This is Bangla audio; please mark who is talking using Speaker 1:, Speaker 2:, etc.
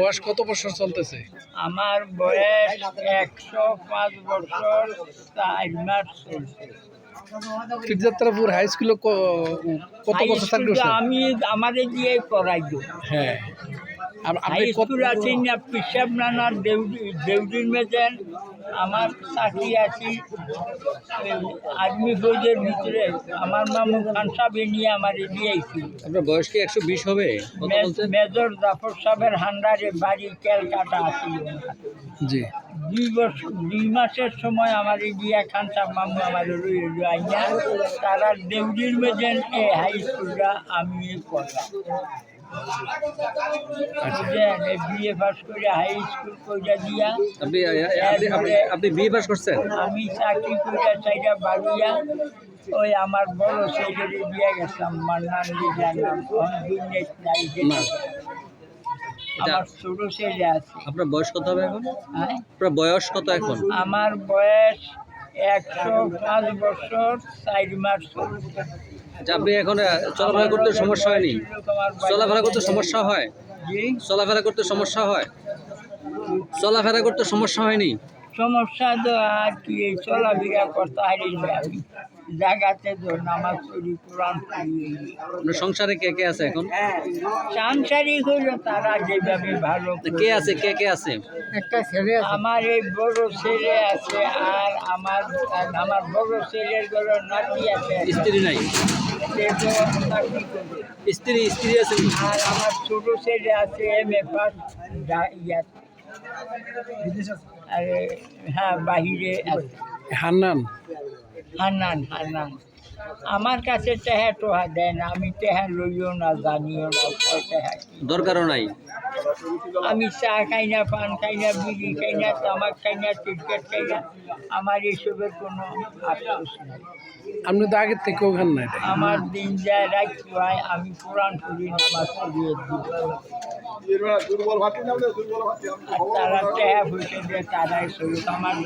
Speaker 1: বয়স কত বছর চলতেছে?
Speaker 2: আমার বয়স 105 বছর 4 মাস চলছে।
Speaker 1: তীরযাত্রাপুর হাই স্কুলে কত
Speaker 2: হাই
Speaker 1: বছর চাকরি
Speaker 2: স্কুলে
Speaker 1: করছেন?
Speaker 2: আমি আমাদের দিয়ে পড়াইতো।
Speaker 1: হ্যাঁ।
Speaker 2: হাই
Speaker 1: আপনি
Speaker 2: স্কুল আছি না পিসাব নানার দেউডির মেজেন আমার চাকরি আছি আর্মি ফৌজের ভিতরে। আমার মামু খান সাহেব নিয়ে আমার দিয়েছি।
Speaker 3: আপনার বয়স কি 120 হবে? কত বলছেন?
Speaker 2: মেজর জাফর সাহেবের হান্ডারে বাড়ি ক্যালকাটা আছে।
Speaker 1: জি।
Speaker 2: 2 মাসের সময় আমার দিয়া খান সাহেব মামু আমার আইয়া তারা দেউডির মেজেন এই হাই স্কুলটা আমি পড়লাম। বিএ পাস করে হাই স্কুল কইরা দিয়া
Speaker 3: আপনি বিএ পাস করছেন?
Speaker 2: আমি চাকরি কইরা চাইরা বাড়িয়া ওই আমার বড় ছেলেরে দিয়ে গেছিলাম মান্নান জানাম
Speaker 1: না।
Speaker 2: আমার ছোট ছেলে আছে।
Speaker 3: আপনার বয়স কত হবে এখন?
Speaker 2: হ্যাঁ?
Speaker 3: আপনার বয়স কত এখন?
Speaker 2: আমার বয়স 105 বছর 4 মাস চলছে।
Speaker 3: আচ্ছা, আপনি এখন চলাফেরা করতে সমস্যা হয়নি? চলাফেরা করতে সমস্যা হয়?
Speaker 2: জি?
Speaker 3: চলাফেরা করতে সমস্যা হয়? চলাফেরা করতে সমস্যা হয়নি?
Speaker 2: সমস্যা তো আর কি চলাফেরা করতে হারিয়ে আমি জায়গাতে তো নামাজ পড়ি কোরআন পড়ি।
Speaker 3: আপনার সংসারে কে কে আছে এখন?
Speaker 2: সাংসারিক হইল তারা যেভাবে ভালো
Speaker 3: কে আছে? কে কে আছে?
Speaker 2: একটা ছেলে আমার এই বড় ছেলে আছে আর আমার বড় ছেলের ঘরে নাতি আছে।
Speaker 3: স্ত্রী নাই?
Speaker 2: সে তো চাকরি করে।
Speaker 3: স্ত্রী আছে কি?
Speaker 2: আর আমার ছোট ছেলে আছে এমএ পাস ইয়াতে। আরে হ্যাঁ বাহিরে আছে।
Speaker 1: হান্নান।
Speaker 2: হান্নান আমার কাছে টেহা টোহা দেয় না। আমি টেহা লইও না জানিও না টেহা
Speaker 3: দরকারও নাই।
Speaker 2: আমি চা খাই না, পান খাই না, বিড়ি খাই না, তামাক খাই না, সিগারেট খাই না। আমার এসবের কোনো আফসোস নাই।
Speaker 1: আপনি তো আগের থেকেও খান না এটা?
Speaker 2: আমার দিন যায় রাত হয় আমি কোরআন পড়ি নামাজ পড়িয়ে দিই। তারা টেহা বসে দেয় তারাই শরীর আমার